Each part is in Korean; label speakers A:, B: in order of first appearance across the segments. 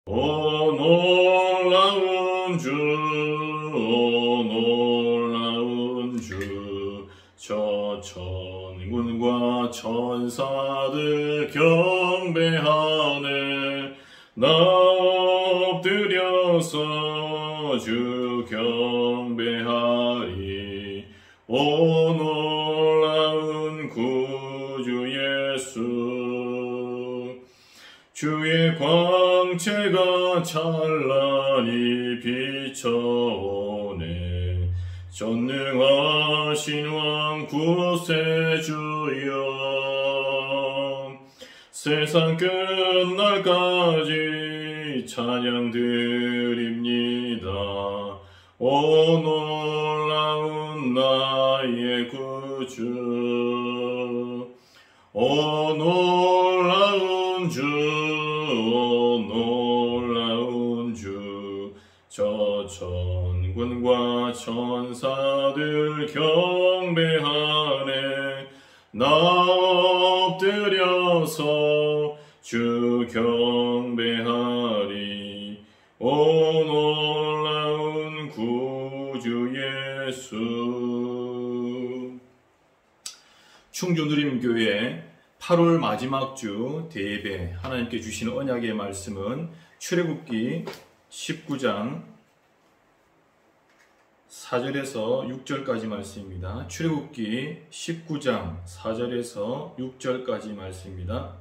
A: 오 놀라운 주, 오 놀라운 주, 저 천군과 천사들 경배하네. 나 엎드려서 주 경배하리. 오 놀라운 구주 예수, 주의 광채가 찬란히 비춰오네. 전능하신 왕 구세주여, 세상 끝날까지 찬양 드립니다. 오 놀라운 나의 구주, 오 놀라운 주, 오 놀라운 주, 저 천군과 천사들 경배하네. 나 엎드려서 주 경배하리. 오 놀라운 구주 예수. 충주누림교회 8월 마지막 주 대예배, 하나님께 주시는 언약의 말씀은 출애굽기 19장 4절에서 6절까지 말씀입니다. 출애굽기 19장 4절에서 6절까지 말씀입니다.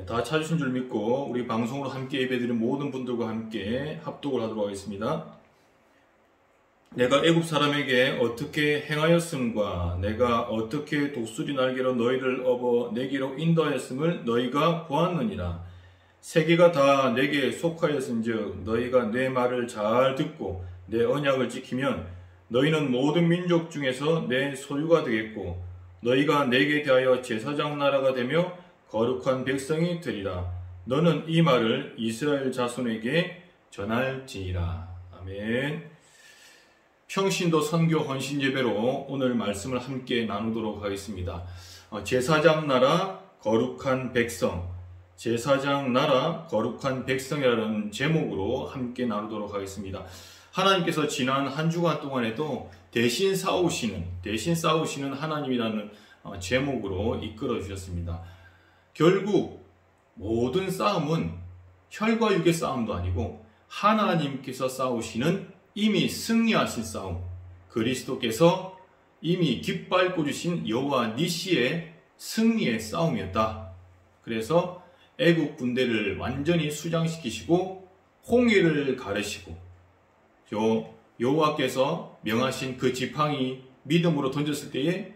A: 다 찾으신 줄 믿고 우리 방송으로 함께 예배드리는 모든 분들과 함께 합독을 하도록 하겠습니다. 내가 애굽 사람에게 어떻게 행하였음과 내가 어떻게 독수리 날개로 너희를 업어 내게로 인도하였음을 너희가 보았느니라. 세계가 다 내게 속하였은즉 너희가 내 말을 잘 듣고 내 언약을 지키면 너희는 모든 민족 중에서 내 소유가 되겠고 너희가 내게 대하여 제사장 나라가 되며 거룩한 백성이 되리라. 너는 이 말을 이스라엘 자손에게 전할지니라. 아멘. 평신도 선교 헌신 예배로 오늘 말씀을 함께 나누도록 하겠습니다. 제사장 나라 거룩한 백성, 제사장 나라 거룩한 백성이라는 제목으로 함께 나누도록 하겠습니다. 하나님께서 지난 한 주간 동안에도 대신 싸우시는 하나님이라는 제목으로 이끌어 주셨습니다. 결국 모든 싸움은 혈과 육의 싸움도 아니고 하나님께서 싸우시는 이미 승리하신 싸움, 그리스도께서 이미 깃밟고 주신 여호와 니시의 승리의 싸움이었다. 그래서 애국 군대를 완전히 수장시키시고 홍해를 가르시고 여호와께서 명하신 그 지팡이 믿음으로 던졌을 때에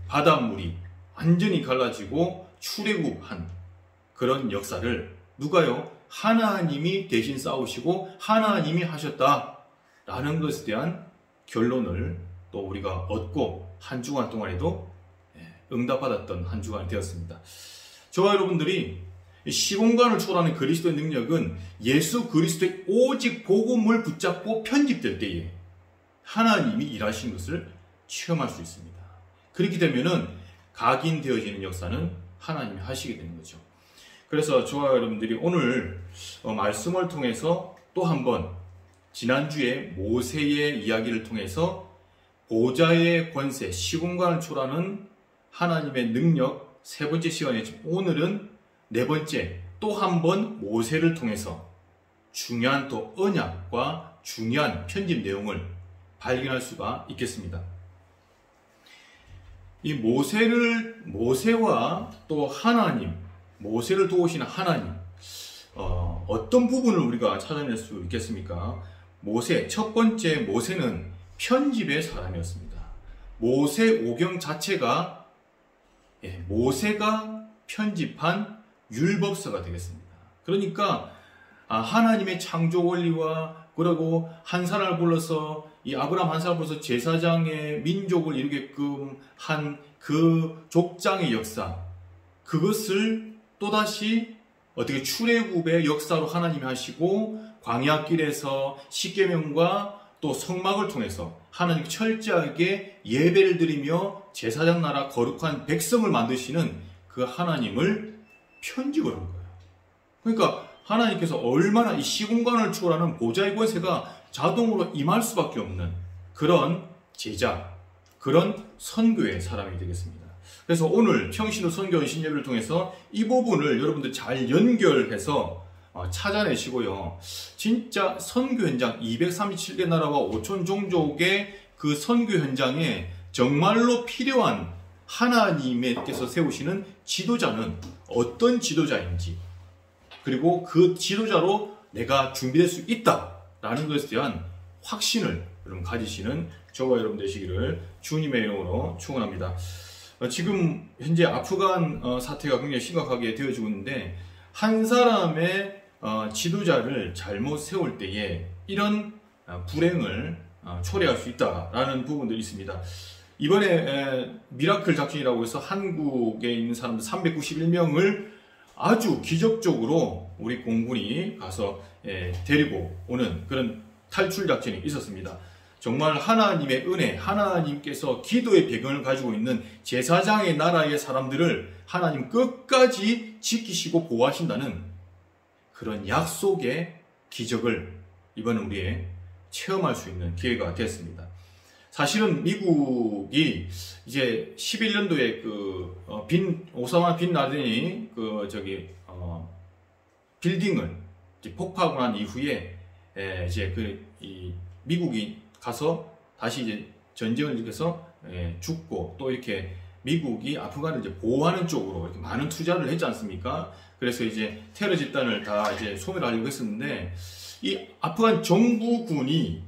A: 바닷물이 완전히 갈라지고 출애굽한 그런 역사를 누가요? 하나님이 대신 싸우시고 하나님이 하셨다라는 것에 대한 결론을 또 우리가 얻고 한 주간 동안에도 응답받았던 한 주간이 되었습니다. 저와 여러분들이 시공간을 초월하는 그리스도의 능력은 예수 그리스도의 오직 복음을 붙잡고 편집될 때에 하나님이 일하신 것을 체험할 수 있습니다. 그렇게 되면은 각인되어지는 역사는 하나님이 하시게 되는 거죠. 그래서 저와 여러분들이 오늘 말씀을 통해서 또 한번 지난주에 모세의 이야기를 통해서 보좌의 권세, 시공간을 초월하는 하나님의 능력 세 번째 시간이죠. 오늘은 네 번째 또 한 번 모세를 통해서 중요한 또 언약과 중요한 편집 내용을 발견할 수가 있겠습니다. 이 모세와 또 하나님, 모세를 도우시는 하나님, 어떤 부분을 우리가 찾아낼 수 있겠습니까? 첫 번째 모세는 편집의 사람이었습니다. 모세오경 자체가 모세가 편집한 율법서가 되겠습니다. 그러니까 하나님의 창조 원리와 그리고 한 사람을 불러서 이 아브라함 한 사람을 불러서 제사장의 민족을 이루게끔 한 그 족장의 역사, 그것을 또다시 어떻게 출애굽의 역사로 하나님이 하시고 광야길에서 십계명과 또 성막을 통해서 하나님 철저하게 예배를 드리며 제사장 나라 거룩한 백성을 만드시는 그 하나님을 편집을 한 거예요. 그러니까 하나님께서 얼마나 이 시공간을 초월하는 보좌의 권세가 자동으로 임할 수밖에 없는 그런 제자, 그런 선교의 사람이 되겠습니다. 그래서 오늘 평신도 선교 은신 예배를 통해서 이 부분을 여러분들 잘 연결해서 찾아내시고요. 진짜 선교 현장 237개 나라와 5천 종족의 그 선교 현장에 정말로 필요한 하나님께서 세우시는 지도자는 어떤 지도자인지, 그리고 그 지도자로 내가 준비될 수 있다라는 것에 대한 확신을 여러분 가지시는 저와 여러분 되시기를 주님의 이름으로 축원합니다. 지금 현재 아프간 사태가 굉장히 심각하게 되어지고 있는데, 한 사람의 지도자를 잘못 세울 때에 이런 불행을 초래할 수 있다라는 부분들이 있습니다. 이번에 미라클 작전이라고 해서 한국에 있는 사람들 391명을 아주 기적적으로 우리 공군이 가서 데리고 오는 그런 탈출 작전이 있었습니다. 정말 하나님의 은혜, 하나님께서 기도의 배경을 가지고 있는 제사장의 나라의 사람들을 하나님 끝까지 지키시고 보호하신다는 그런 약속의 기적을 이번에 우리의 체험할 수 있는 기회가 되었습니다. 사실은 미국이 이제 11년도에 오사마 빈 라덴이 빌딩을 이제 폭파하고 난 이후에 이제 미국이 가서 다시 이제 전쟁을 일으켜서 죽고, 또 이렇게 미국이 아프간을 이제 보호하는 쪽으로 이렇게 많은 투자를 했지 않습니까? 그래서 이제 테러 집단을 다 이제 소멸하려고 했었는데, 이 아프간 정부군이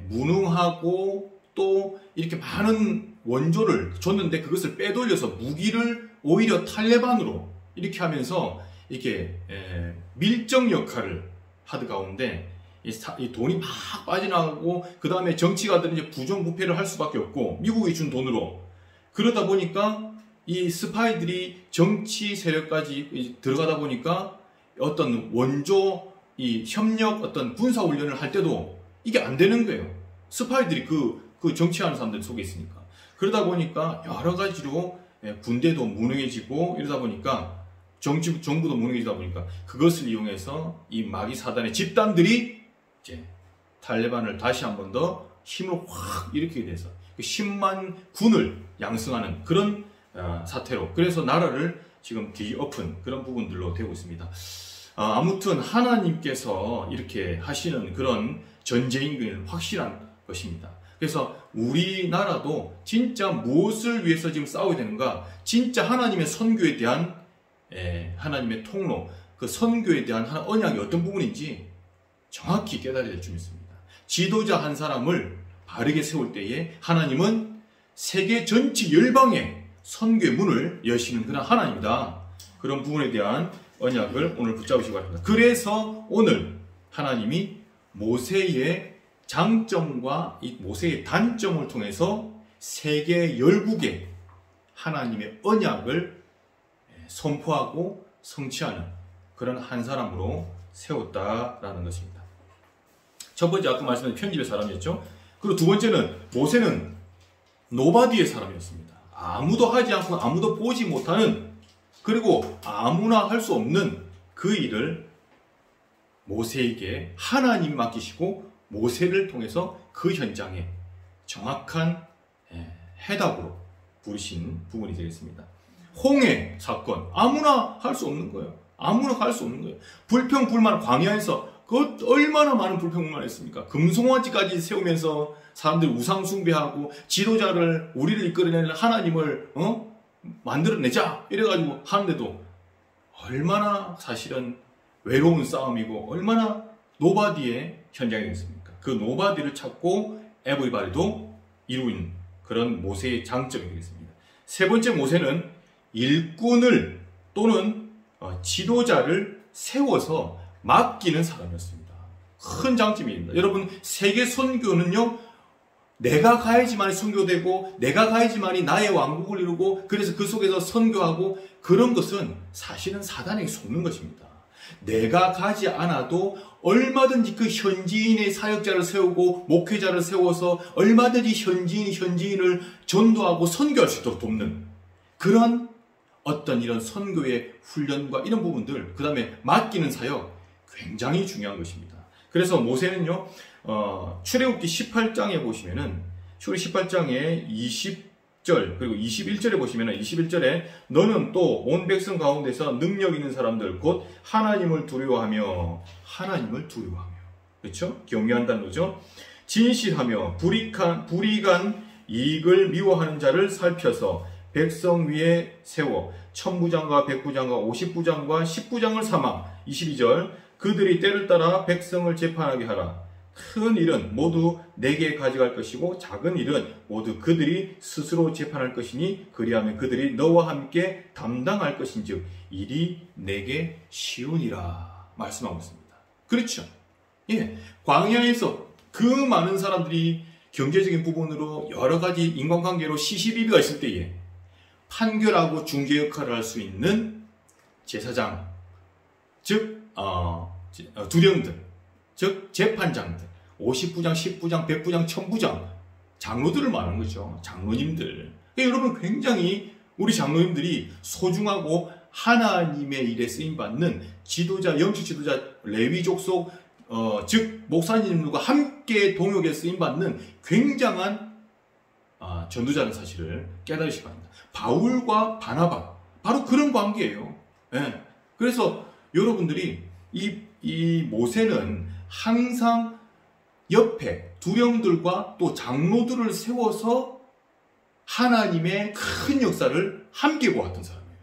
A: 무능하고 또 이렇게 많은 원조를 줬는데 그것을 빼돌려서 무기를 오히려 탈레반으로 이렇게 하면서 이렇게 밀정 역할을 하드 가운데 이 돈이 막 빠져나가고, 그 다음에 정치가들은 이제 부정부패를 할 수밖에 없고, 미국이 준 돈으로. 그러다 보니까 이 스파이들이 정치 세력까지 들어가다 보니까 어떤 원조 이 협력 어떤 군사 훈련을 할 때도 이게 안 되는 거예요. 스파이들이 그 정치하는 사람들 속에 있으니까. 그러다 보니까 여러 가지로 군대도 무능해지고, 이러다 보니까 정부도 무능해지다 보니까 그것을 이용해서 이 마귀 사단의 집단들이 이제 탈레반을 다시 한 번 더 힘을 확 일으키게 돼서 10만 군을 양성하는 그런 사태로, 그래서 나라를 지금 뒤엎은 그런 부분들로 되고 있습니다. 아무튼 하나님께서 이렇게 하시는 그런 전제임금은 확실한 것입니다. 그래서 우리나라도 진짜 무엇을 위해서 지금 싸워야 되는가, 진짜 하나님의 선교에 대한 하나님의 통로, 그 선교에 대한 언약이 어떤 부분인지 정확히 깨달아야 될 줄 믿습니다. 지도자 한 사람을 바르게 세울 때에 하나님은 세계 전체 열방에 선교의 문을 여시는 그런 하나님이다. 그런 부분에 대한 언약을 오늘 붙잡으시기 바랍니다. 그래서 오늘 하나님이 모세의 장점과 이 모세의 단점을 통해서 세계 열국에 하나님의 언약을 선포하고 성취하는 그런 한 사람으로 세웠다라는 것입니다. 첫 번째 아까 말씀드린 편집의 사람이었죠. 그리고 두 번째는 모세는 노바디의 사람이었습니다. 아무도 하지 않고 아무도 보지 못하는, 그리고 아무나 할 수 없는 그 일을 모세에게 하나님 맡기시고 모세를 통해서 그 현장에 정확한 해답으로 부르신 부분이 되겠습니다. 홍해 사건, 아무나 할 수 없는 거예요. 아무나 할 수 없는 거예요. 불평불만, 광야에서 그 얼마나 많은 불평불만을 했습니까? 금송아지까지 세우면서 사람들이 우상 숭배하고 지도자를, 우리를 이끌어내는 하나님을 만들어내자 이래가지고 하는데도 얼마나 사실은 외로운 싸움이고 얼마나 노바디의 현장이겠습니까? 그 노바디를 찾고 에브리바디도 이루인 그런 모세의 장점이 되겠습니다. 세 번째, 모세는 일꾼을 또는 지도자를 세워서 맡기는 사람이었습니다. 큰 장점입니다. 여러분, 세계 선교는요, 내가 가야지만이 선교되고 내가 가야지만이 나의 왕국을 이루고 그래서 그 속에서 선교하고, 그런 것은 사실은 사단에게 속는 것입니다. 내가 가지 않아도 얼마든지 그 현지인의 사역자를 세우고 목회자를 세워서 얼마든지 현지인을 전도하고 선교할 수 있도록 돕는 그런 어떤 이런 선교의 훈련과 이런 부분들, 그 다음에 맡기는 사역 굉장히 중요한 것입니다. 그래서 모세는요, 출애굽기 18장에 보시면은 출애굽기 18장에 20절 그리고 21절에 보시면은 21절에 너는 또 온 백성 가운데서 능력 있는 사람들 곧 하나님을 두려워하며 그렇죠? 경외한 단어죠. 진실하며 불이간 이익을 미워하는 자를 살펴서 백성 위에 세워 천부장과 백부장과 50부장과 10부장을 삼아 22절 그들이 때를 따라 백성을 재판하게 하라. 큰 일은 모두 내게 가져갈 것이고 작은 일은 모두 그들이 스스로 재판할 것이니 그리하면 그들이 너와 함께 담당할 것인즉 일이 내게 쉬우니라 말씀하고 있습니다. 그렇죠? 예, 광야에서 그 많은 사람들이 경제적인 부분으로 여러 가지 인간관계로 시시비비가 있을 때에 판결하고 중개 역할을 할 수 있는 제사장, 즉 두령들, 즉 재판장들, 50부장, 10부장, 100부장, 1000부장 장로들을 말하는 거죠. 장로님들. 그러니까 여러분 굉장히 우리 장로님들이 소중하고 하나님의 일에 쓰임받는 지도자, 영적 지도자, 레위 족속 즉 목사님들과 함께 동역에 쓰임받는 굉장한 전도자는 사실을 깨달으시기 바랍니다. 바울과 바나바 바로 그런 관계예요. 예. 그래서 여러분들이 이 모세는 항상 옆에 두령들과 또 장로들을 세워서 하나님의 큰 역사를 함께 보았던 사람이에요.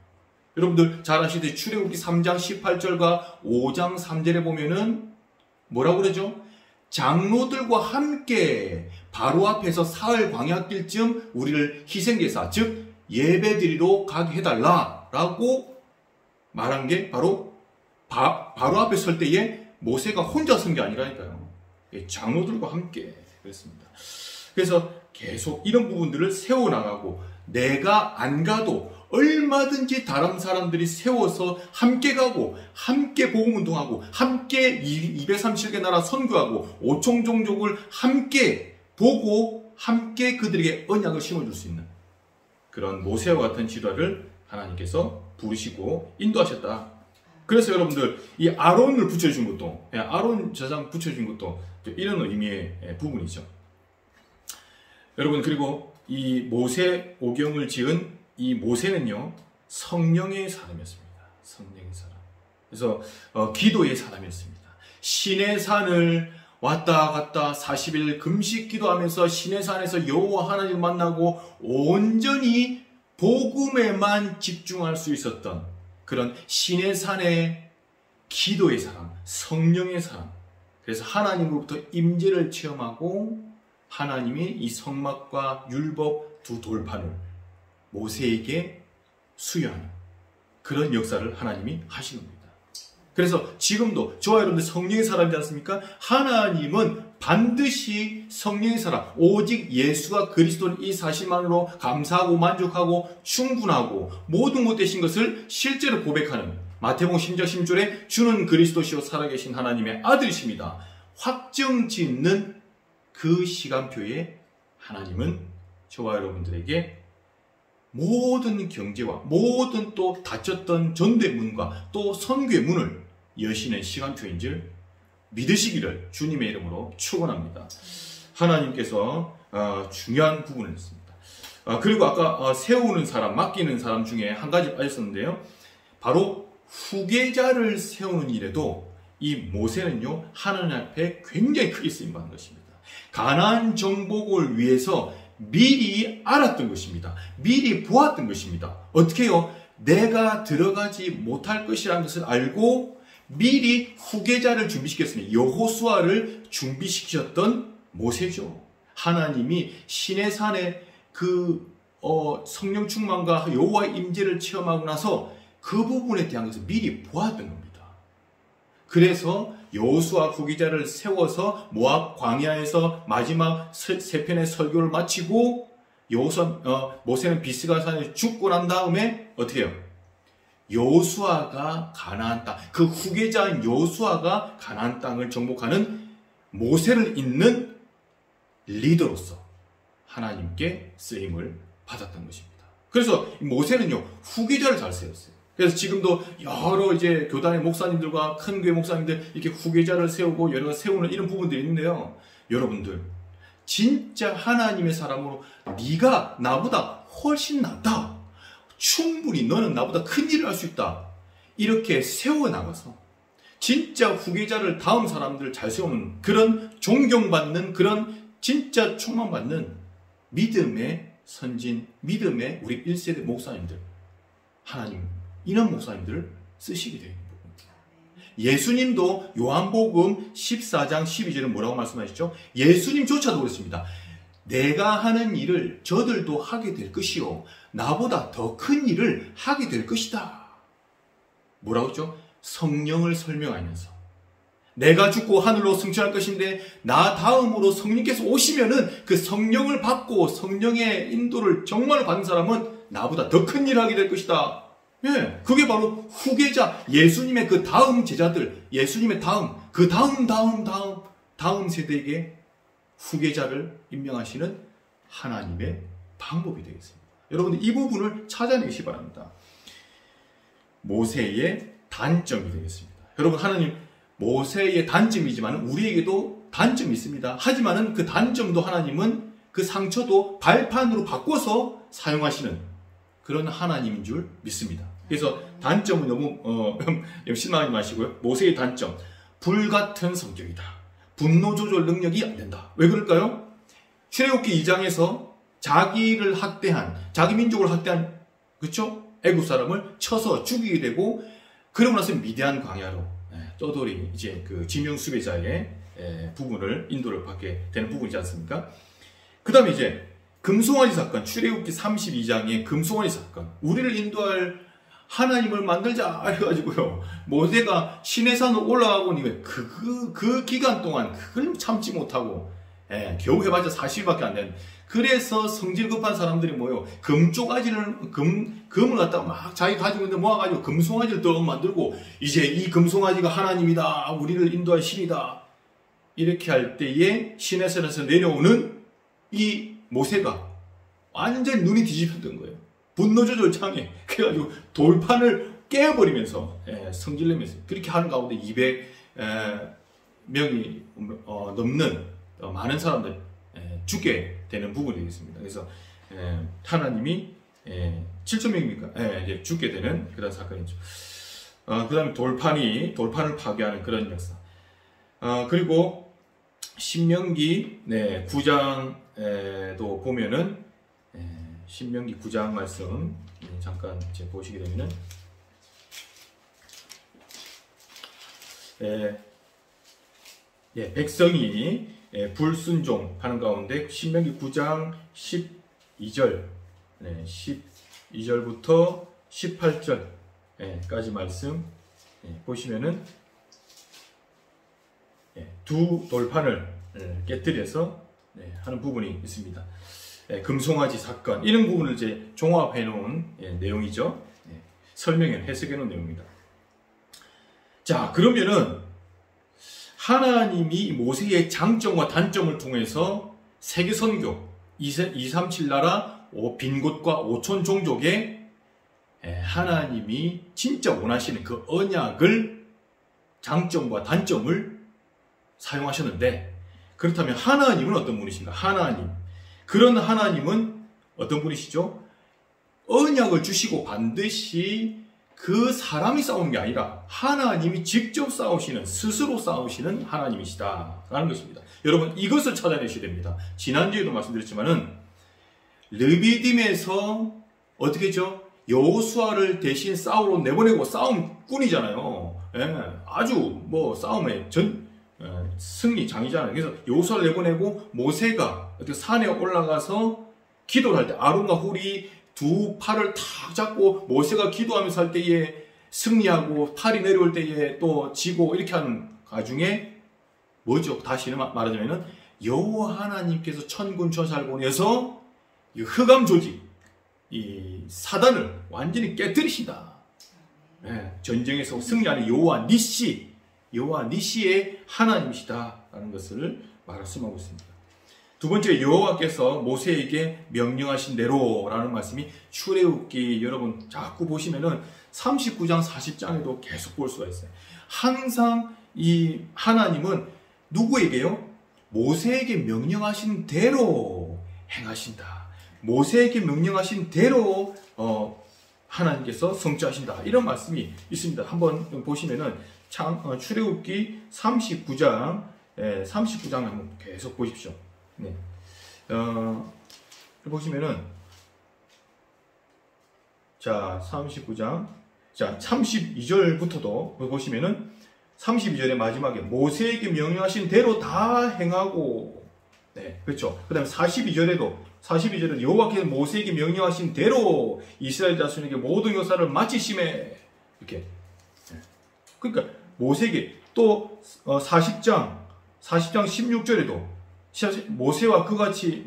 A: 여러분들 잘 아시듯이 출애굽기 3장 18절과 5장 3절에 보면은 뭐라고 그러죠? 장로들과 함께 바로 앞에서 사흘 광야길쯤 우리를 희생제사, 즉 예배드리러 가게 해달라라고 말한 게 바로 앞에 설 때에 모세가 혼자 선 게 아니라니까요. 장로들과 함께 그랬습니다. 그래서 계속 이런 부분들을 세워나가고 내가 안 가도 얼마든지 다른 사람들이 세워서 함께 가고 함께 복음운동하고 함께 237개 나라 선교하고 5천 종족을 함께 보고 함께 그들에게 언약을 심어줄 수 있는 그런 모세와 같은 지도자를 하나님께서 부르시고 인도하셨다. 그래서 여러분들 이 아론을 붙여준 것도 아론 제사장 붙여준 것도 이런 의미의 부분이죠. 여러분 그리고 이 모세 오경을 지은 이 모세는요 성령의 사람이었습니다. 성령의 사람. 그래서 기도의 사람이었습니다. 신의 산을 왔다 갔다 40일 금식 기도하면서 신의 산에서 여호와 하나님을 만나고 온전히 복음에만 집중할 수 있었던 그런 신의 산의 기도의 사람, 성령의 사람. 그래서 하나님으로부터 임재를 체험하고 하나님이 이 성막과 율법 두 돌판을 모세에게 수여하는 그런 역사를 하나님이 하시는 겁니다. 그래서 지금도 저와 여러분들 성령의 사람이지 않습니까? 하나님은 반드시 성령의 사람, 오직 예수가 그리스도는 이 사실만으로 감사하고 만족하고 충분하고 모든 못 되신 것을 실제로 고백하는 마태복음 10장 10절에 주는 그리스도시요 살아계신 하나님의 아들이십니다. 확정짓는 그 시간표에 하나님은 저와 여러분들에게 모든 경제와 모든 또 닫혔던 전도의 문과 또 선교의 문을 여시는 시간표인 줄 믿으시기를 주님의 이름으로 축원합니다. 하나님께서 중요한 부분을 했습니다. 그리고 아까 세우는 사람, 맡기는 사람 중에 한 가지 빠졌었는데요. 바로 후계자를 세우는 일에도 이 모세는요 하나님 앞에 굉장히 크게 쓰임받는 것입니다. 가나안 정복을 위해서 미리 알았던 것입니다. 미리 보았던 것입니다. 어떻게요? 내가 들어가지 못할 것이라는 것을 알고 미리 후계자를 준비시켰습니다. 여호수아를 준비시키셨던 모세죠. 하나님이 시내 산에 그 성령 충만과 여호와의 임재를 체험하고 나서 그 부분에 대한 것을 미리 보았던 겁니다. 그래서 여호수아 후계자를 세워서 모압 광야에서 마지막 세 편의 설교를 마치고 모세는 비스가 산에 죽고 난 다음에 어떻게 해요? 여호수아가 가나안 땅, 그 후계자인 여호수아가 가나안 땅을 정복하는 모세를 잇는 리더로서 하나님께 쓰임을 받았던 것입니다. 그래서 모세는요, 후계자를 잘 세웠어요. 그래서 지금도 여러 이제 교단의 목사님들과 큰 교회 목사님들 이렇게 후계자를 세우고 여러 세우는 이런 부분들이 있는데요. 여러분들, 진짜 하나님의 사람으로 네가 나보다 훨씬 낫다. 충분히 너는 나보다 큰 일을 할 수 있다. 이렇게 세워나가서 진짜 후계자를 다음 사람들을 잘 세우는 그런 존경받는 그런 진짜 총망받는 믿음의 선진, 믿음의 우리 1세대 목사님들, 하나님 이런 목사님들을 쓰시게 되는 부분입니다. 예수님도 요한복음 14장 12절은 뭐라고 말씀하시죠? 예수님조차도 그랬습니다. 내가 하는 일을 저들도 하게 될 것이요 나보다 더 큰 일을 하게 될 것이다. 뭐라고 했죠? 성령을 설명하면서 내가 죽고 하늘로 승천할 것인데 나 다음으로 성령께서 오시면은 그 성령을 받고 성령의 인도를 정말로 받는 사람은 나보다 더 큰 일을 하게 될 것이다. 예, 그게 바로 후계자, 예수님의 그 다음 제자들, 예수님의 다음, 그 다음 세대에게 후계자를 임명하시는 하나님의 방법이 되겠습니다. 여러분들 이 부분을 찾아내시기 바랍니다. 모세의 단점이 되겠습니다. 여러분, 하나님 모세의 단점이지만 우리에게도 단점이 있습니다. 하지만은 그 단점도 하나님은 그 상처도 발판으로 바꿔서 사용하시는 그런 하나님인 줄 믿습니다. 그래서 단점은 너무 실망하지 마시고요. 모세의 단점, 불같은 성격이다. 분노 조절 능력이 안 된다. 왜 그럴까요? 출애굽기 2장에서 자기를 학대한, 자기 민족을 학대한, 그렇죠? 애굽 사람을 쳐서 죽이게 되고, 그러고 나서 미디안 광야로 떠돌이 이제 그 지명 수배자의 부분을 인도를 받게 되는 부분이지 않습니까? 그 다음에 이제 금송아지 사건, 출애굽기 32장의 금송아지 사건, 우리를 인도할 하나님을 만들자 해가지고요, 모세가 시내산으로 올라가고 그 기간 동안 그걸 참지 못하고 겨우 해봤자 40일밖에 안 되는, 그래서 성질 급한 사람들이 뭐예요? 금을 갖다가 막 자기 가지고 있는데 모아가지고 금송아지를 또 만들고, 이제 이 금송아지가 하나님이다, 우리를 인도할 신이다, 이렇게 할 때에 시내산에서 내려오는 이 모세가 완전히 눈이 뒤집혔던 거예요. 분노조절 장애. 그래가지고 돌판을 깨버리면서 성질내면서 그렇게 하는 가운데 200명이 넘는 많은 사람들 죽게 되는 부분이 되겠습니다. 그래서 하나님이 7,000명입니까? 이제 죽게 되는 그런 사건이죠. 그 다음에 돌판을 파괴하는 그런 역사. 그리고 신명기 9장도 보면은 신명기 9장 말씀 잠깐 이제 보시게 되면은 백성이 불순종하는 가운데 신명기 9장 12절 12절부터 18절까지 말씀 보시면은 두 돌판을 깨뜨려서 하는 부분이 있습니다. 금송아지 사건, 이런 부분을 이제 종합해 놓은 내용이죠. 설명해, 해석해 놓은 내용입니다. 자, 그러면은 하나님이 모세의 장점과 단점을 통해서 세계 선교, 237 나라, 빈곳과 5천 종족에 하나님이 진짜 원하시는 그 언약을, 장점과 단점을 사용하셨는데, 그렇다면 하나님은 어떤 분이신가? 그런 하나님은 어떤 분이시죠? 언약을 주시고 반드시 그 사람이 싸우는 게 아니라 하나님이 직접 싸우시는, 스스로 싸우시는 하나님이시다 라는 것입니다. 여러분, 이것을 찾아내셔야 됩니다. 지난주에도 말씀드렸지만은 르비딤에서 어떻게 했죠? 여호수아를 대신 싸우러 내보내고 싸움꾼이잖아요. 아주 싸움의 승리 장이잖아요. 그래서 여호수아를 내보내고 모세가 어떻게 산에 올라가서 기도를 할 때 아론과 훌이 두 팔을 탁 잡고 모세가 기도하면서 할 때에 승리하고, 팔이 내려올 때에 또 지고, 이렇게 하는 가중에 뭐죠? 다시 말하자면은 여호와 하나님께서 천군 천사를 보내서 이 흑암 조직, 이 사단을 완전히 깨뜨리신다. 전쟁에서 승리하는 여호와 니시의 하나님이시다라는 것을 말씀하고 있습니다. 두 번째, 여호와께서 모세에게 명령하신 대로라는 말씀이 출애굽기 여러분 자꾸 보시면은 39장 40장에도 계속 볼 수가 있어요. 항상 이 하나님은 누구에게요? 모세에게 명령하신 대로 행하신다. 모세에게 명령하신 대로 하나님께서 성취하신다. 이런 말씀이 있습니다. 한번 보시면은 출애굽기 39장 39장 한번 계속 보십시오. 네. 보시면은 자 39장 자 32절부터도 보시면은 32절의 마지막에 모세에게 명령하신 대로 다 행하고 네 그렇죠. 그 다음에 42절에도 여호와께서 모세에게 명령하신 대로 이스라엘 자손에게 모든 요사를 마치심에 이렇게 네. 그러니까 모세에게 또 40장 16절에도 모세가 그같이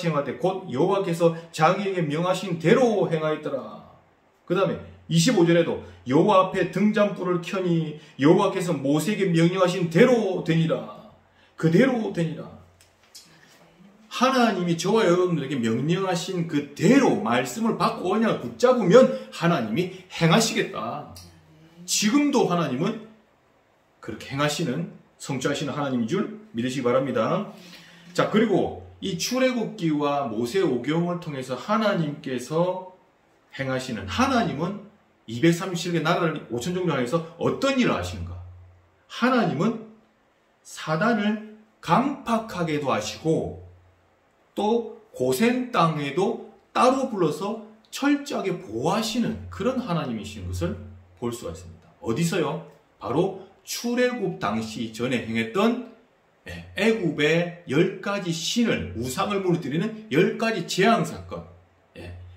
A: 행할 때 곧 여호와께서 자기에게 명하신 대로 행하였더라. 그 다음에 25절에도 여호와 앞에 등잔불을 켜니 여호와께서 모세에게 명령하신 대로 되니라. 그대로 되니라. 하나님이 저와 여러분들에게 명령하신 그대로 말씀을 받고 언약을 붙잡으면 하나님이 행하시겠다. 지금도 하나님은 그렇게 행하시는 성취하시는 하나님인 줄 믿으시기 바랍니다. 자, 그리고 이 출애굽기와 모세 오경을 통해서 하나님께서 행하시는 하나님은 237개 나라를 5천 종족 안에서 어떤 일을 하시는가? 하나님은 사단을 강팍하게도 하시고 또 고센 땅에도 따로 불러서 철저하게 보호하시는 그런 하나님이신 것을 볼 수가 있습니다. 어디서요? 바로 출애굽 당시 전에 행했던 애굽의 10가지 신을 우상을 무너뜨리는 10가지 재앙 사건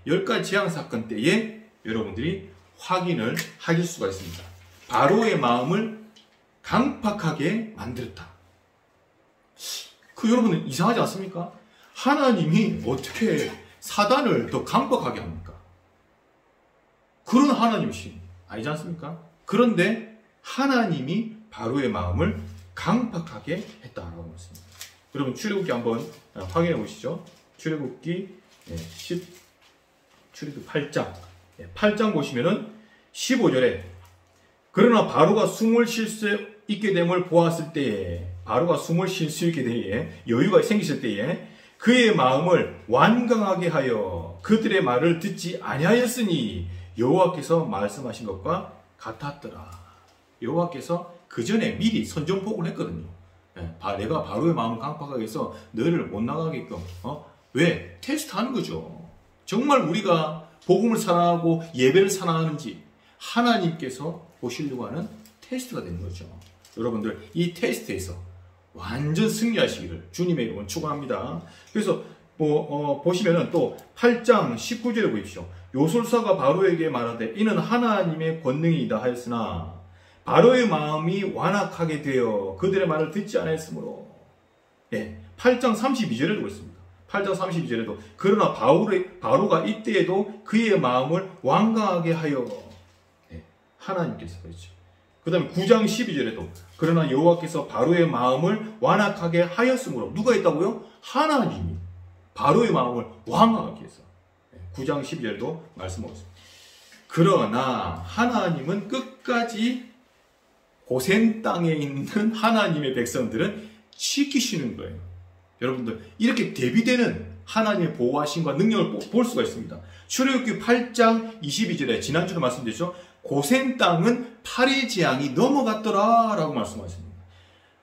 A: 10가지 재앙 사건 때에 여러분들이 확인을 하실 수가 있습니다. 바로의 마음을 강팍하게 만들었다. 여러분은 이상하지 않습니까? 하나님이 어떻게 사단을 더 강팍하게 합니까? 그런 하나님이신 아니지 않습니까? 그런데 하나님이 바로의 마음을 강팍하게 했다라고 했습니다. 여러분 출애굽기 한번 확인해 보시죠. 출애굽기 8장 보시면은 15절에 그러나 바로가 숨을 쉴 수 있게 됨을 보았을 때에 여유가 생기실 때에 그의 마음을 완강하게 하여 그들의 말을 듣지 아니하였으니 여호와께서 말씀하신 것과 같았더라. 여호와께서 그 전에 미리 선전포고를 했거든요. 내가 바로의 마음을 강팍하게 해서 너희를 못 나가게끔 왜? 테스트하는 거죠. 정말 우리가 복음을 사랑하고 예배를 사랑하는지 하나님께서 보시려고 하는 테스트가 되는 거죠. 여러분들 이 테스트에서 완전 승리하시기를 주님의 이름으로 축원합니다. 그래서 보시면은 또 8장 19절에 보십시오. 요술사가 바로에게 말하되 이는 하나님의 권능이다 하였으나 바로의 마음이 완악하게 되어 그들의 말을 듣지 않았으므로 8장 32절에도 그렇습니다. 8장 32절에도 그러나 바로가 이때에도 그의 마음을 완강하게 하여 하나님께서 그렇죠. 그 다음에 9장 12절에도 그러나 여호와께서 바로의 마음을 완악하게 하였으므로 누가 했다고요? 하나님이 바로의 마음을 완악하게 해서 9장 12절에도 말씀하고 있습니다. 그러나 하나님은 끝까지 고센 땅에 있는 하나님의 백성들은 지키시는 거예요. 여러분들 이렇게 대비되는 하나님의 보호하심과 능력을 볼 수가 있습니다. 출애굽기 8장 22절에 지난주도 말씀드렸죠. 고센 땅은 파리 재앙이 넘어갔더라 라고 말씀하십니다.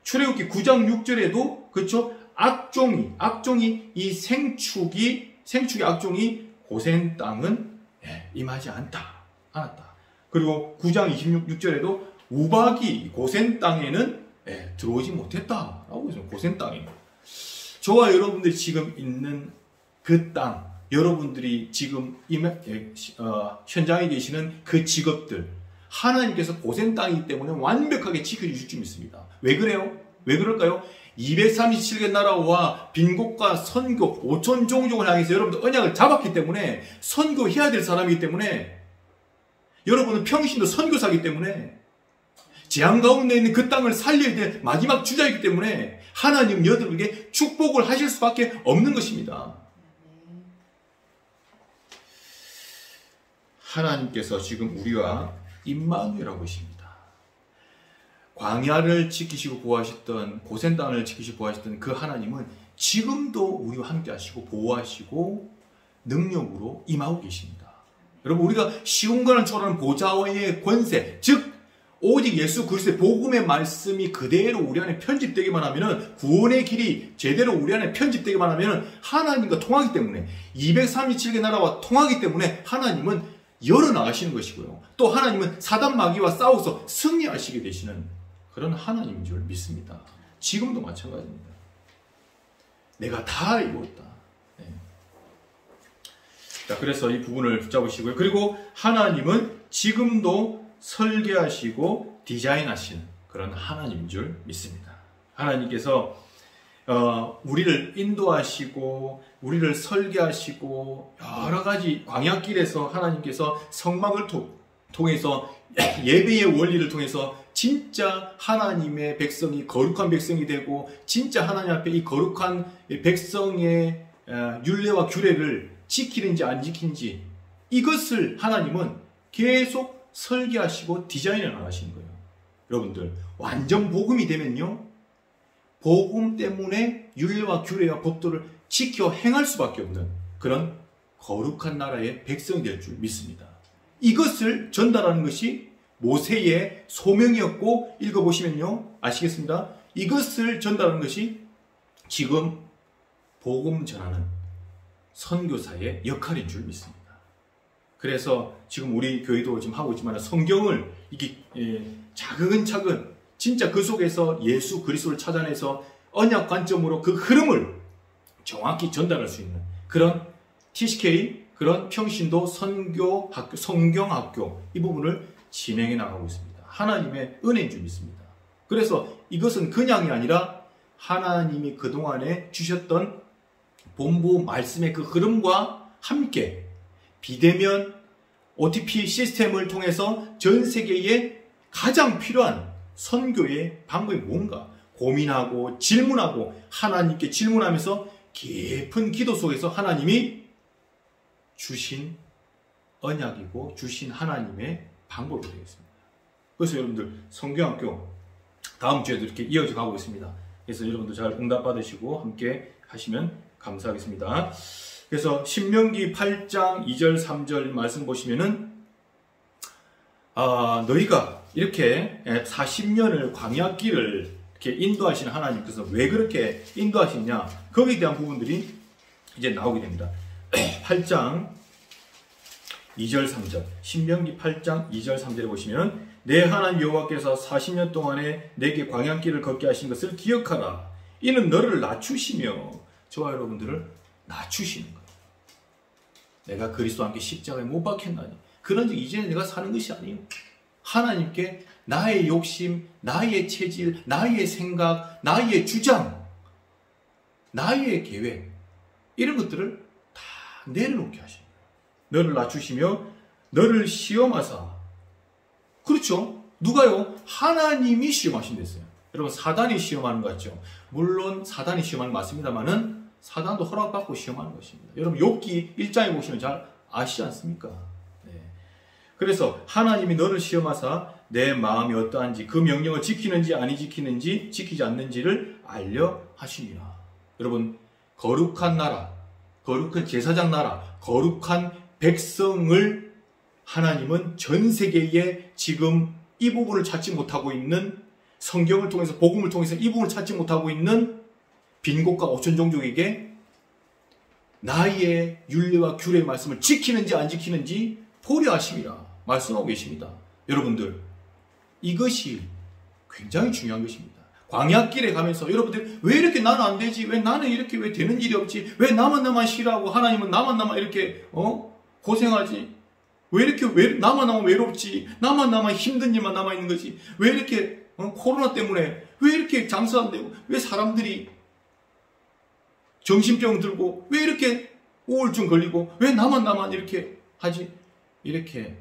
A: 출애굽기 9장 6절에도 그렇죠. 악종이 이 생축의 악종이 고센 땅은 임하지 않았다. 그리고 9장 26절에도 우박이 고센 땅에는 들어오지 못했다라고 했습니다. 고센 땅에. 저와 여러분들이 지금 있는 그 땅, 여러분들이 지금 현장에 계시는 그 직업들, 하나님께서 고센 땅이기 때문에 완벽하게 지켜주실 줄 믿습니다. 왜 그래요? 왜 그럴까요? 237개 나라와 빈곳과 선교 5천 종족을 향해서 여러분들 언약을 잡았기 때문에 선교해야 될 사람이기 때문에 여러분은 평신도 선교사이기 때문에 재앙 가운데 있는 그 땅을 살려야 될 마지막 주자이기 때문에 하나님 여러분에게 축복을 하실 수밖에 없는 것입니다. 하나님께서 지금 우리와 임마누엘하고 계십니다. 광야를 지키시고 보호하셨던, 고센 땅을 지키시고 보호하셨던 그 하나님은 지금도 우리와 함께 하시고 보호하시고 능력으로 임하고 계십니다. 여러분, 우리가 시온과는 초월하는 보좌의 권세, 즉 오직 예수 그리스도의 복음의 말씀이 그대로 우리 안에 편집되기만 하면은, 구원의 길이 제대로 우리 안에 편집되기만 하면은 하나님과 통하기 때문에, 237개 나라와 통하기 때문에 하나님은 열어나가시는 것이고요. 또 하나님은 사단 마귀와 싸워서 승리하시게 되시는 그런 하나님인 줄 믿습니다. 지금도 마찬가지입니다. 내가 다 이루었다. 네. 자, 그래서 이 부분을 붙잡으시고요. 그리고 하나님은 지금도 설계하시고 디자인하시는 그런 하나님인 줄 믿습니다. 하나님께서 우리를 인도하시고 우리를 설계하시고 여러 가지 광야길에서 하나님께서 성막을 통해서 예배의 원리를 통해서 진짜 하나님의 백성이 거룩한 백성이 되고, 진짜 하나님 앞에 이 거룩한 백성의 율례와 규례를 지키는지 안 지키는지, 이것을 하나님은 계속 설계하시고 디자인해 나가시는 거예요. 여러분들, 완전 복음이 되면요, 복음 때문에 율례와 규례와 법도를 지켜 행할 수밖에 없는 그런 거룩한 나라의 백성이 될 줄 믿습니다. 이것을 전달하는 것이 모세의 소명이었고, 읽어보시면요 아시겠습니다. 이것을 전달하는 것이 지금 복음 전하는 선교사의 역할인 줄 믿습니다. 그래서 지금 우리 교회도 지금 하고 있지만 성경을 이게 차근차근 진짜 그 속에서 예수 그리스도를 찾아내서 언약 관점으로 그 흐름을 정확히 전달할 수 있는 그런 TCK, 그런 평신도 선교학교, 성경학교, 이 부분을 진행해 나가고 있습니다. 하나님의 은혜인 줄 믿습니다. 그래서 이것은 그냥이 아니라 하나님이 그동안에 주셨던 본부 말씀의 그 흐름과 함께 비대면 OTP 시스템을 통해서 전 세계에 가장 필요한 선교의 방법이 뭔가 고민하고 질문하고, 하나님께 질문하면서 깊은 기도 속에서 하나님이 주신 언약이고 주신 하나님의 방법이 되겠습니다. 그래서 여러분들 성경학교 다음 주에도 이렇게 이어져 가고 있습니다. 그래서 여러분들 잘 응답 받으시고 함께 하시면 감사하겠습니다. 그래서 신명기 8장 2절 3절 말씀 보시면은 너희가 이렇게 40년을 광야길을 이렇게 인도하시는 하나님께서 왜 그렇게 인도하시냐, 거기에 대한 부분들이 이제 나오게 됩니다. 8장 2절 3절, 신명기 8장 2절 3절에 보시면, 내 하나님 여호와께서 40년 동안에 내게 광야길을 걷게 하신 것을 기억하라. 이는 너를 낮추시며, 저와 여러분들을 낮추시는 거예요. 내가 그리스도와 함께 십자가에 못 박혔나니 그런즉 이제는 내가 사는 것이 아니에요. 하나님께 나의 욕심, 나의 체질, 나의 생각, 나의 주장, 나의 계획, 이런 것들을 다 내려놓게 하십니다. 너를 낮추시며 너를 시험하사. 그렇죠? 누가요? 하나님이 시험하신댔어요. 여러분, 사단이 시험하는 것 같죠? 물론 사단이 시험하는 것 맞습니다만은 사단도 허락받고 시험하는 것입니다. 여러분, 욥기 1장에 보시면 잘 아시지 않습니까? 네. 그래서 하나님이 너를 시험하사 내 마음이 어떠한지, 그 명령을 지키는지 아니 지키는지, 지키지 않는지를 알려 하시니라. 여러분, 거룩한 나라, 거룩한 제사장 나라, 거룩한 백성을 하나님은 전 세계에 지금 이 부분을 찾지 못하고 있는, 성경을 통해서, 복음을 통해서 이 부분을 찾지 못하고 있는 빈곳과 오천종족에게 나의 율례와 규례의 말씀을 지키는지 안 지키는지 보려하심이라 말씀하고 계십니다. 여러분들, 이것이 굉장히 중요한 것입니다. 광야길에 가면서 여러분들, 왜 이렇게 나는 안 되지? 왜 나는 이렇게 왜 되는 일이 없지? 왜 나만 싫어하고 하나님은 나만 이렇게 고생하지? 왜 나만 외롭지? 나만 힘든 일만 남아있는 거지? 왜 이렇게 코로나 때문에 왜 이렇게 장사 안 되고, 왜 사람들이 정신병 들고, 왜 이렇게 우울증 걸리고, 왜 나만 이렇게 하지? 이렇게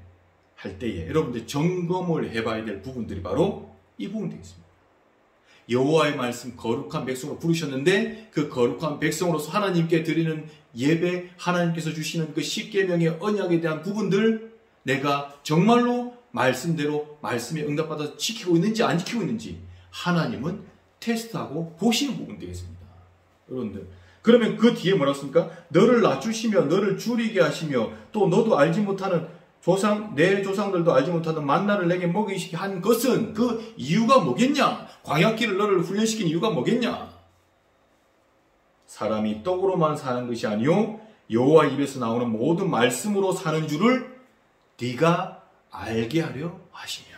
A: 할 때에 여러분들 점검을 해봐야 될 부분들이 바로 이 부분 되겠습니다. 여호와의 말씀 거룩한 백성으로 부르셨는데 그 거룩한 백성으로서 하나님께 드리는 예배, 하나님께서 주시는 그 십계명의 언약에 대한 부분들 내가 정말로 말씀대로 말씀에 응답받아서 지키고 있는지 안 지키고 있는지 하나님은 테스트하고 보시는 부분 되겠습니다. 여러분들, 그러면 그 뒤에 뭐라고 했습니까? 너를 낮추시며 너를 줄이게 하시며 또 너도 알지 못하는 내 조상들도 알지 못하는 만나를 내게 먹이시게 한 것은 그 이유가 뭐겠냐? 광야길을 너를 훈련시킨 이유가 뭐겠냐? 사람이 떡으로만 사는 것이 아니요 여호와 입에서 나오는 모든 말씀으로 사는 줄을 네가 알게 하려 하시며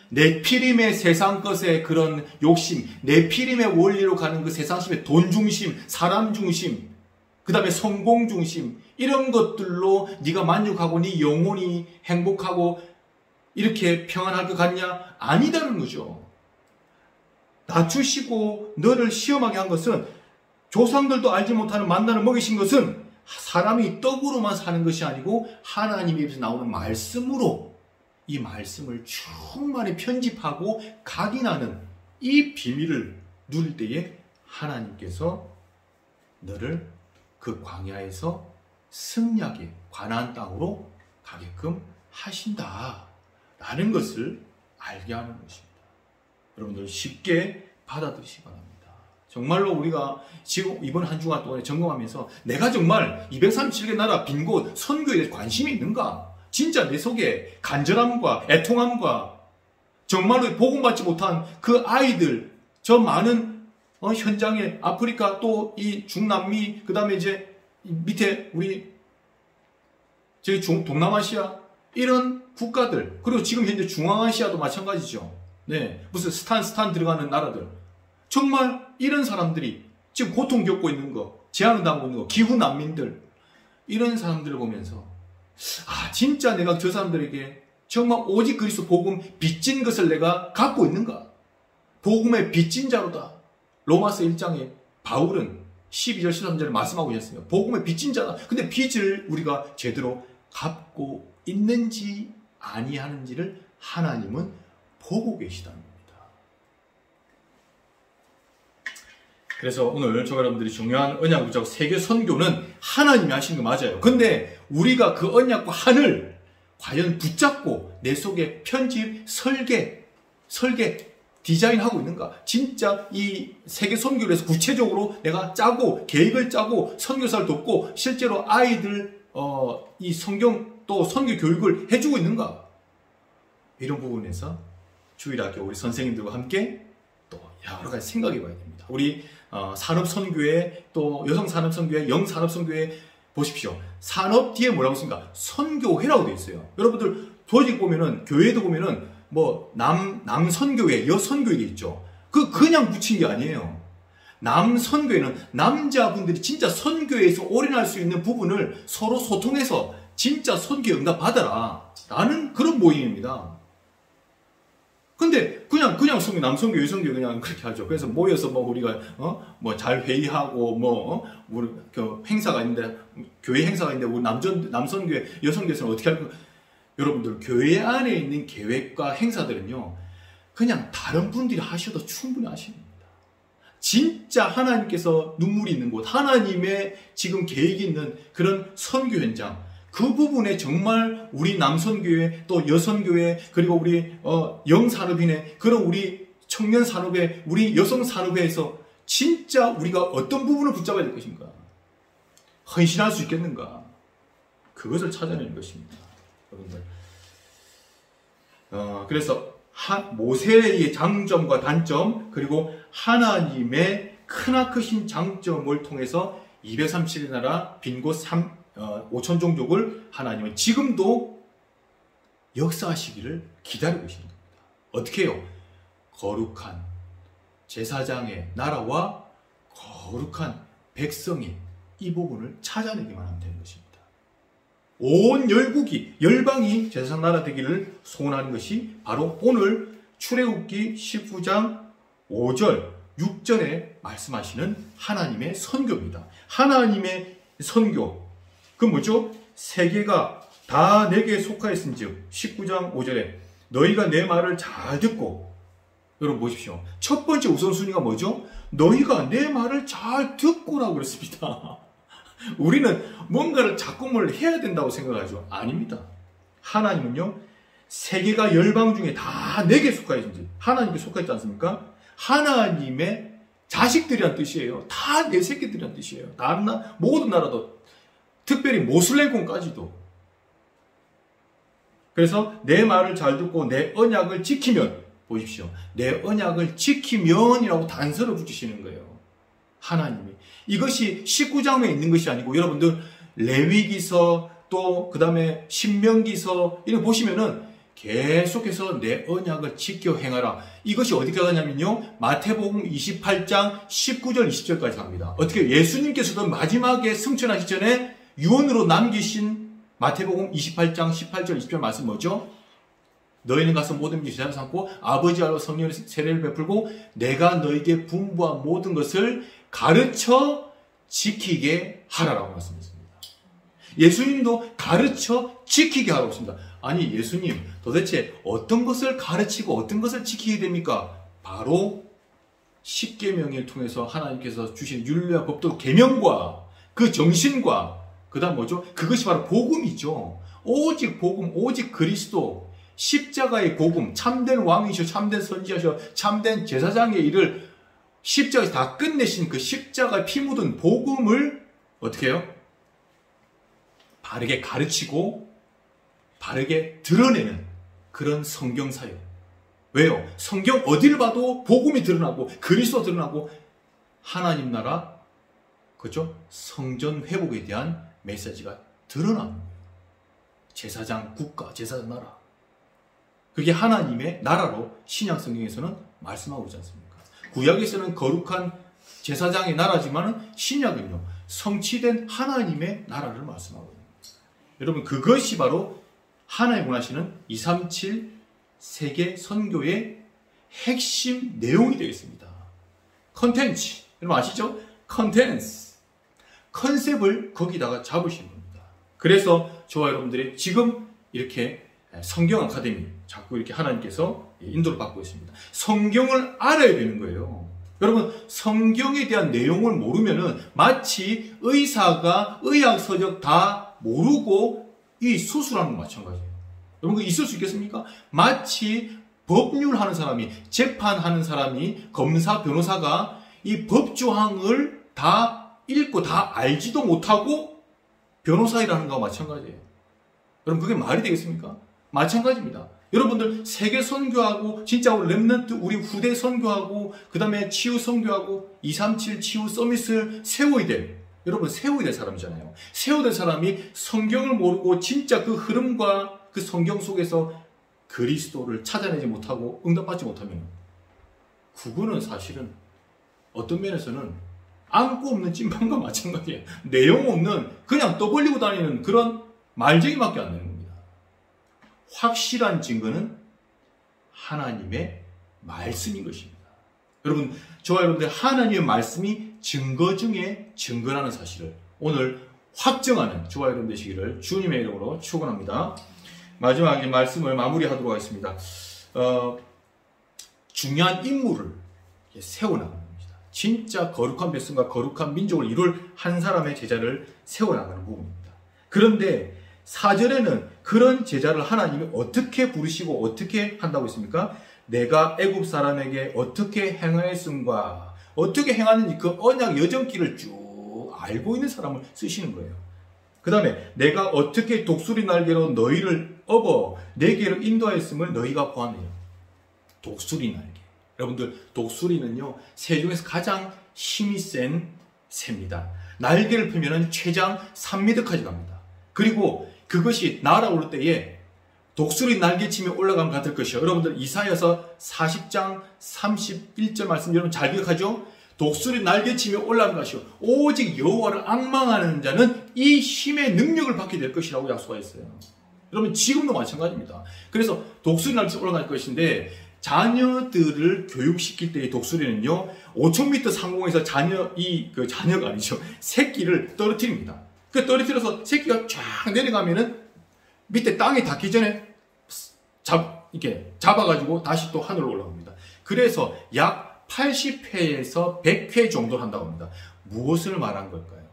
A: 내 피림의 세상 것의 그런 욕심, 내 피림의 원리로 가는 그 세상심의 돈 중심, 사람 중심, 그 다음에 성공 중심, 이런 것들로 네가 만족하고 네 영혼이 행복하고 이렇게 평안할 것 같냐? 아니다는 거죠. 낮추시고 너를 시험하게 한 것은 조상들도 알지 못하는 만나를 먹이신 것은 사람이 떡으로만 사는 것이 아니고 하나님의 입에서 나오는 말씀으로 이 말씀을 충만히 편집하고 각인하는 이 비밀을 누릴 때에 하나님께서 너를 그 광야에서 승리하게 가나안 땅으로 가게끔 하신다라는 것을 알게 하는 것입니다. 여러분들 쉽게 받아들이시기 바랍니다. 정말로 우리가 지금 이번 한 주간 동안에 점검하면서 내가 정말 237개 나라 빈 곳 선교에 대해서 관심이 있는가? 진짜 내 속에 간절함과 애통함과 정말로 복음받지 못한 그 아이들, 저 많은 현장에 아프리카 또 이 중남미, 그 다음에 이제 밑에 우리 저기 동남아시아 이런 국가들, 그리고 지금 현재 중앙아시아도 마찬가지죠. 네, 무슨 스탄 들어가는 나라들, 정말 이런 사람들이 지금 고통 겪고 있는 거, 재앙을 당하고 있는 거, 기후 난민들, 이런 사람들을 보면서 진짜 내가 저 사람들에게 정말 오직 그리스도 복음 빚진 것을 내가 갖고 있는가? 복음의 빚진 자로다. 로마서 1장에 바울은 12절 13절에 말씀하고 있었습니다. 복음의 빚진 자다. 근데 빚을 우리가 제대로 갚고 있는지 아니하는지를 하나님은 보고 계시다는 겁니다. 그래서 오늘 저와 여러분들이 중요한 언약 구적 세계 선교는 하나님이 하신 거 맞아요. 근데 우리가 그 언약과 한을 과연 붙잡고 내 속에 편집, 설계, 디자인하고 있는가? 진짜 이 세계 선교를 해서 구체적으로 내가 짜고 계획을 짜고 선교사를 돕고 실제로 아이들 이 성경 또 선교 교육을 해주고 있는가? 이런 부분에서 주일학교 우리 선생님들과 함께 또 여러 가지 생각해 봐야 됩니다. 우리 산업선교회 또 여성산업선교회, 영산업선교회 보십시오. 산업 뒤에 뭐라고 있습니까? 선교회라고 되어 있어요. 여러분들 조직 보면은 교회도 보면은 뭐 남선교회, 여선교회 있죠. 그냥 붙인 게 아니에요. 남선교회는 남자분들이 진짜 선교에서 올인할 수 있는 부분을 서로 소통해서 진짜 선교에 응답 받아라 라는 그런 모임입니다. 근데 그냥 선교, 남선교, 여선교 그냥 그렇게 하죠. 그래서 모여서 뭐 우리가 뭐 잘 회의하고 우리 행사가 있는데 교회 행사가 있는데 우리 남선교회, 여선교회에서는 어떻게 할까? 여러분들 교회 안에 있는 계획과 행사들은요 그냥 다른 분들이 하셔도 충분히 하십니다. 진짜 하나님께서 눈물이 있는 곳, 하나님의 지금 계획이 있는 그런 선교 현장, 그 부분에 정말 우리 남선교회 또 여선교회 그리고 우리 영산업인회 그런 우리 청년산업회 우리 여성산업회에서 진짜 우리가 어떤 부분을 붙잡아야 될 것인가, 헌신할 수 있겠는가, 그것을 찾아내는 것입니다. 여러분들 그래서 모세의 장점과 단점 그리고 하나님의 크나크신 장점을 통해서 237의 나라 빈곳 5천 종족을 하나님은 지금도 역사하시기를 기다리고 계신 겁니다. 어떻게 해요? 거룩한 제사장의 나라와 거룩한 백성의 이 부분을 찾아내기만 하면 되는 것입니다. 온 열방이 제사장 나라 되기를 소원하는 것이 바로 오늘 출애굽기 19장 5절 6절에 말씀하시는 하나님의 선교입니다. 하나님의 선교, 그 뭐죠? 세계가 다 내게 속하였은즉 19장 5절에 너희가 내 말을 잘 듣고, 여러분 보십시오. 첫 번째 우선순위가 뭐죠? 너희가 내 말을 잘 듣고라고 그랬습니다. 우리는 뭔가를 자꾸뭘 해야 된다고 생각하죠. 아닙니다. 하나님은요, 세계가 열방 중에 다 내게 속하 있는지, 하나님께 속하 있지 않습니까? 하나님의 자식들이란 뜻이에요. 다 내 새끼들이란 뜻이에요. 모든 나라도, 특별히 모슬렘권까지도. 그래서 내 말을 잘 듣고 내 언약을 지키면, 보십시오. 내 언약을 지키면이라고 단서를 붙이시는 거예요. 하나님이. 이것이 19장에 있는 것이 아니고, 여러분들 레위기서 또 그 다음에 신명기서 이런 거 보시면은 계속해서 내 언약을 지켜 행하라. 이것이 어디까지 가냐면요, 마태복음 28장 19절 20절까지 갑니다. 어떻게 예수님께서도 마지막에 승천하시기 전에 유언으로 남기신 마태복음 28장 18절 20절 말씀 뭐죠? 너희는 가서 모든 민족을 제자로 삼고 아버지와 성령의 세례를 베풀고 내가 너희에게 분부한 모든 것을 가르쳐 지키게 하라라고 말씀했습니다. 예수님도 가르쳐 지키게 하라고 했습니다. 아니 예수님 도대체 어떤 것을 가르치고 어떤 것을 지키게 됩니까? 바로 십계명을 통해서 하나님께서 주신 율례와 법도 계명과 그 정신과 그 다음 뭐죠? 그것이 바로 복음이죠. 오직 복음, 오직 그리스도, 십자가의 복음, 참된 왕이시오, 참된 선지자시오, 참된 제사장의 일을 십자가에서 다 끝내신 그 십자가에 피 묻은 복음을 어떻게 해요? 바르게 가르치고 바르게 드러내는 그런 성경 사역. 왜요? 성경 어디를 봐도 복음이 드러나고 그리스도 드러나고 하나님 나라, 그렇죠? 성전 회복에 대한 메시지가 드러나는 거예요. 제사장 국가, 제사장 나라. 그게 하나님의 나라로 신약 성경에서는 말씀하고 있지 않습니까? 구약에서는 거룩한 제사장의 나라지만 신약은요, 성취된 하나님의 나라를 말씀하고 있는 거예요. 여러분, 그것이 바로 하나님 원하시는 237 세계 선교의 핵심 내용이 되겠습니다. 컨텐츠. 여러분 아시죠? 컨텐츠. 컨셉을 거기다가 잡으신 겁니다. 그래서 저와 여러분들이 지금 이렇게 성경 아카데미 자꾸 이렇게 하나님께서 인도를 받고 있습니다. 성경을 알아야 되는 거예요. 여러분, 성경에 대한 내용을 모르면은 마치 의사가 의학서적 다 모르고 이 수술하는 거 마찬가지예요. 여러분, 그 있을 수 있겠습니까? 마치 법률하는 사람이, 재판하는 사람이, 검사, 변호사가 이 법조항을 다 읽고 다 알지도 못하고 변호사일하는 거와 마찬가지예요. 여러분, 그게 말이 되겠습니까? 마찬가지입니다. 여러분들 세계 선교하고 진짜 우리 렘넌트 우리 후대 선교하고 그 다음에 치유 선교하고 237 치유 서밋을 세워야 될, 여러분 세워야 될 사람이잖아요. 세워야 될 사람이 성경을 모르고 진짜 그 흐름과 그 성경 속에서 그리스도를 찾아내지 못하고 응답받지 못하면 그거는 사실은 어떤 면에서는 안고 없는 찐빵과 마찬가지예요. 내용 없는 그냥 떠벌리고 다니는 그런 말쟁이밖에 안 되는 겁니다. 확실한 증거는 하나님의 말씀인 것입니다. 여러분, 저와 여러분들 하나님의 말씀이 증거 중에 증거라는 사실을 오늘 확정하는 저와 여러분 되시기를 주님의 이름으로 축원합니다. 마지막에 말씀을 마무리하도록 하겠습니다. 중요한 임무를 세워나가는 겁니다. 진짜 거룩한 백성과 거룩한 민족을 이룰 한 사람의 제자를 세워나가는 부분입니다. 그런데 4절에는 그런 제자를 하나님이 어떻게 부르시고 어떻게 한다고 했습니까? 내가 애굽 사람에게 어떻게 행하였음과 어떻게 행하는지 그 언약 여정길을 쭉 알고 있는 사람을 쓰시는 거예요. 그 다음에 내가 어떻게 독수리 날개로 너희를 업어 내게로 인도하였음을 너희가 보았느냐. 독수리 날개. 여러분들, 독수리는요, 새 중에서 가장 힘이 센 새입니다. 날개를 펴면 최장 3m까지 갑니다. 그리고 그것이 날아올 때에 독수리 날개치며 올라가면 같을 것이요. 여러분들 이사야서 40장 31절 말씀 여러분 잘 기억하죠? 독수리 날개치며 올라가는 것이요. 오직 여호와를 앙망하는 자는 이 힘의 능력을 받게 될 것이라고 약속하였어요. 여러분 지금도 마찬가지입니다. 그래서 독수리 날개치며 올라갈 것인데 자녀들을 교육시킬 때의 독수리는요, 5,000m 상공에서 자녀가 아니죠. 새끼를 떨어뜨립니다. 그 떨어뜨려서 새끼가 쫙 내려가면은 밑에 땅에 닿기 전에 이렇게 잡아가지고 다시 또 하늘로 올라갑니다. 그래서 약 80회에서 100회 정도 한다고 합니다. 무엇을 말한 걸까요?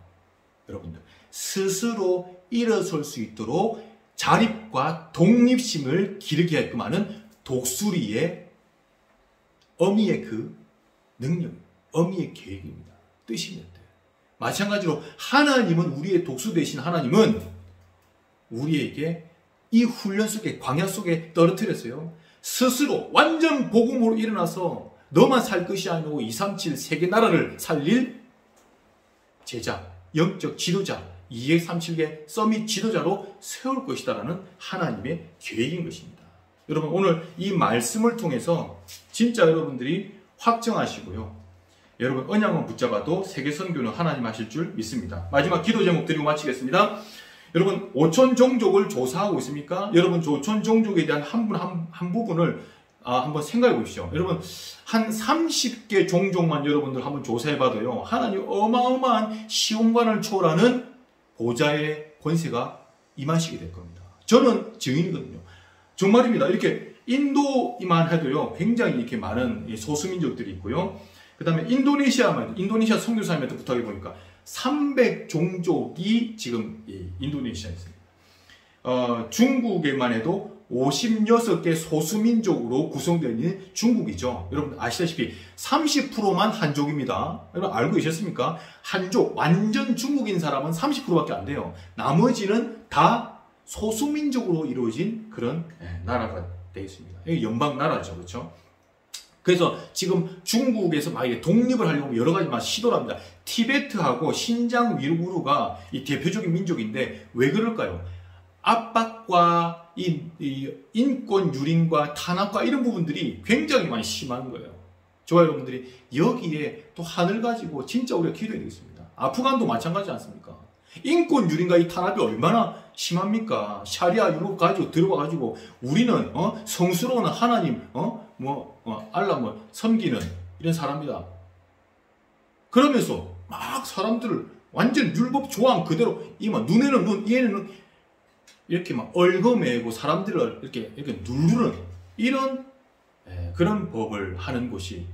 A: 여러분들, 스스로 일어설 수 있도록 자립과 독립심을 기르게끔 하는 독수리의 어미의 그 능력, 어미의 계획입니다. 뜻입니다. 마찬가지로 하나님은, 우리의 독수 되신 하나님은 우리에게 이 훈련 속에, 광야 속에 떨어뜨렸어요. 스스로 완전 복음으로 일어나서 너만 살 것이 아니고 237 세계 나라를 살릴 제자, 영적 지도자, 237개 서밋 지도자로 세울 것이다라는 하나님의 계획인 것입니다. 여러분, 오늘 이 말씀을 통해서 진짜 여러분들이 확정하시고요. 여러분, 언약만 붙잡아도 세계 선교는 하나님 하실 줄 믿습니다. 마지막 기도 제목 드리고 마치겠습니다. 여러분, 5천 종족을 조사하고 있습니까? 여러분, 5천 종족에 대한 한 부분을 한번 생각해 보십시오. 여러분, 한 30개 종족만 여러분들 한번 조사해 봐도요, 하나님 어마어마한 시온관을 초월하는 보좌의 권세가 임하시게 될 겁니다. 저는 증인이거든요. 정말입니다. 이렇게 인도만 해도요, 굉장히 이렇게 많은 소수민족들이 있고요. 그 다음에 인도네시아 선교사님한테 부탁해 보니까 300종족이 지금 인도네시아에 있습니다. 중국에만 해도 56개 소수민족으로 구성되어 있는 중국이죠. 여러분 아시다시피 30%만 한족입니다. 여러분 알고 계셨습니까? 한족, 완전 중국인 사람은 30%밖에 안 돼요. 나머지는 다 소수민족으로 이루어진 그런 나라가 되어 있습니다. 연방 나라죠. 그렇죠? 그래서 지금 중국에서 막 독립을 하려고 여러 가지 막 시도를 합니다. 티베트하고 신장 위구르가 이 대표적인 민족인데 왜 그럴까요? 압박과 이 인권 유린과 탄압과 이런 부분들이 굉장히 많이 심한 거예요. 저와 여러분들이 여기에 또 하늘 가지고 진짜 우리가 기도해야 되겠습니다. 아프간도 마찬가지 않습니까? 인권 유린과 이 탄압이 얼마나 심합니까? 샤리아 율법 가지고 들어와가지고 우리는 성스러운 하나님 알라 섬기는 이런 사람이다. 그러면서 막 사람들을 완전 율법 조항 그대로 눈에는 눈, 이에는 눈 이렇게 막 얽어매고 사람들을 이렇게 누르는 이런 그런 법을 하는 곳이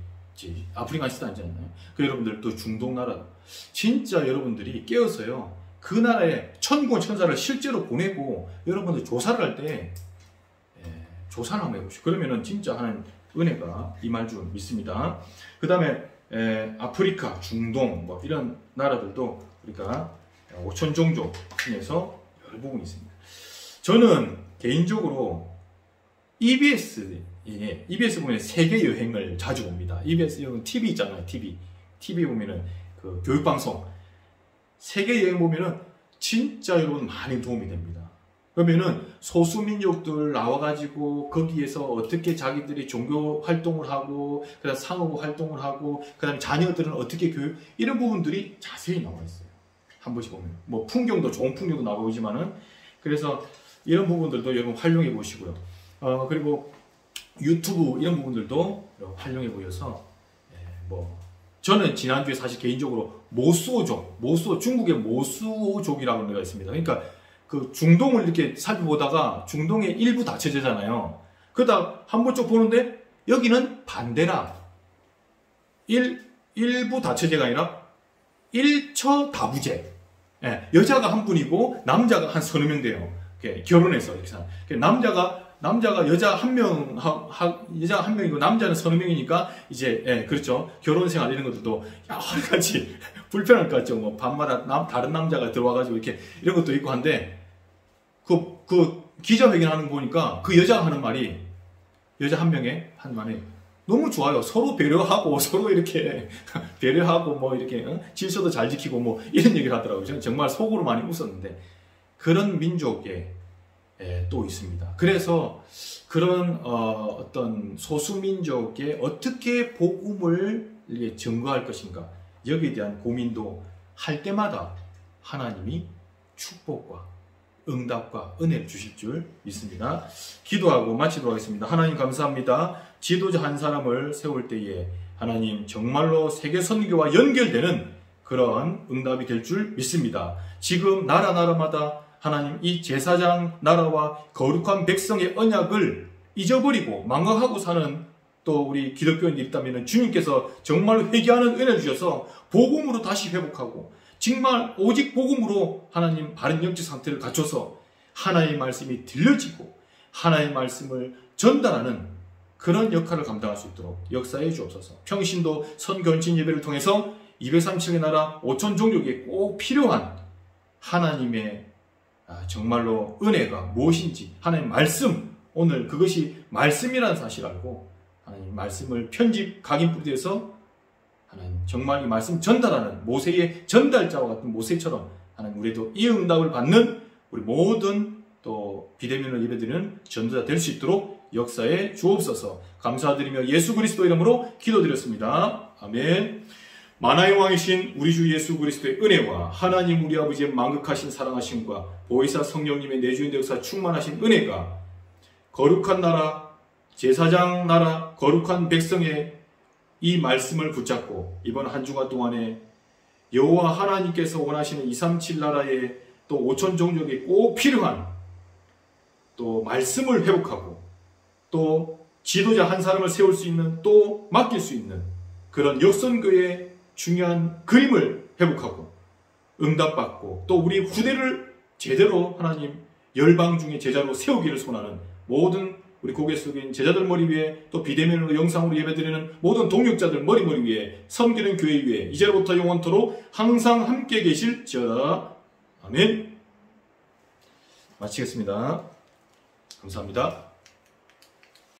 A: 아프가니스탄이잖아요. 그 여러분들 또 중동 나라 진짜 여러분들이 깨어서요. 그 나라에 천군 천사를 실제로 보내고 여러분들 조사를 할 때 조사를 한번 해보시죠. 그러면은 진짜 하나님 은혜가 임할 줄 믿습니다. 그 다음에 아프리카, 중동 이런 나라들도 우리가 5천 종족 중에서 여러 부분이 있습니다. 저는 개인적으로 EBS 보면 세계 여행을 자주 봅니다. EBS 여러분 TV 있잖아요. TV 보면은 그 교육방송 세계 여행 보면은 진짜 여러분 많이 도움이 됩니다. 그러면은 소수민족들 나와가지고 거기에서 어떻게 자기들이 종교 활동을 하고 그다음 상업 활동을 하고 그다음에 자녀들은 어떻게 교육 이런 부분들이 자세히 나와 있어요. 한 번씩 보면 풍경도 좋은 풍경도 나오지만은 그래서 이런 부분들도 여러분 활용해 보시고요. 그리고 유튜브 이런 부분들도 활용해 보셔서 저는 지난주에 사실 개인적으로 모수오족, 중국의 모수오족이라고 하는 데가 있습니다. 그러니까 그 중동을 이렇게 살펴보다가 중동의 일부 다처제잖아요. 그러다 한 번 쭉 보는데 여기는 반대라. 일부 다처제가 아니라 일처 다부제. 여자가 한 분이고 남자가 한 서너 명 돼요. 결혼해서 이렇게 사는. 남자가 여자 한 명이고 남자는 서너 명이니까 이제 그렇죠. 결혼 생활 이런 것들도 여러 가지 불편할 것 같죠. 밤마다 다른 남자가 들어와가지고 이렇게 이런 것도 있고 한데 그 기자회견 하는 거 보니까 그 여자가 하는 말이 여자 한 명의 한 말이 너무 좋아요. 서로 배려하고 서로 이렇게 배려하고 이렇게 질서도 잘 지키고 이런 얘기를 하더라고요. 저는 정말 속으로 많이 웃었는데 그런 민족에 또 있습니다. 그래서 그런 어떤 소수민족에 어떻게 복음을 증거할 것인가 여기에 대한 고민도 할 때마다 하나님이 축복과 응답과 은혜를 주실 줄 믿습니다. 기도하고 마치도록 하겠습니다. 하나님 감사합니다. 지도자 한 사람을 세울 때에 하나님 정말로 세계 선교와 연결되는 그런 응답이 될 줄 믿습니다. 지금 나라마다 하나님 이 제사장 나라와 거룩한 백성의 언약을 잊어버리고 망각하고 사는 또 우리 기독교인들이 있다면 주님께서 정말 회개하는 은혜를 주셔서 복음으로 다시 회복하고 정말 오직 복음으로 하나님 바른 영적 상태를 갖춰서 하나님의 말씀이 들려지고 하나님의 말씀을 전달하는 그런 역할을 감당할 수 있도록 역사해 주옵소서. 평신도 선견신 예배를 통해서 237개 나라 5천 종족에 꼭 필요한 하나님의 정말로 은혜가 무엇인지 하나님 말씀, 오늘 그것이 말씀이라는 사실을 알고 하나님 말씀을 편집 각인뿌리에서 하나님 정말 이 말씀 전달하는 모세의 전달자와 같은 모세처럼 하나님 우리도 이 응답을 받는 우리 모든 또 비대면으로 예배드리는 전도자 될 수 있도록 역사에 주옵소서. 감사드리며 예수 그리스도 이름으로 기도드렸습니다. 아멘. 만화의 왕이신 우리 주 예수 그리스도의 은혜와 하나님 우리 아버지의 만극하신 사랑하심과 보혜사 성령님의 내주인의 역사 충만하신 은혜가 거룩한 나라, 제사장 나라, 거룩한 백성의 이 말씀을 붙잡고 이번 한 주간 동안에 여호와 하나님께서 원하시는 237 나라의 또 5천 종족에 꼭 필요한 또 말씀을 회복하고 또 지도자 한 사람을 세울 수 있는 또 맡길 수 있는 그런 역선교의 중요한 그림을 회복하고 응답받고 또 우리 후대를 제대로 하나님 열방 중에 제자로 세우기를 소원하는 모든 우리 고개 숙인 제자들 머리 위에 또 비대면으로 영상으로 예배드리는 모든 동역자들 머리 위에 섬기는 교회 위에 이제로부터 영원토록 항상 함께 계실지어다. 아멘. 마치겠습니다. 감사합니다.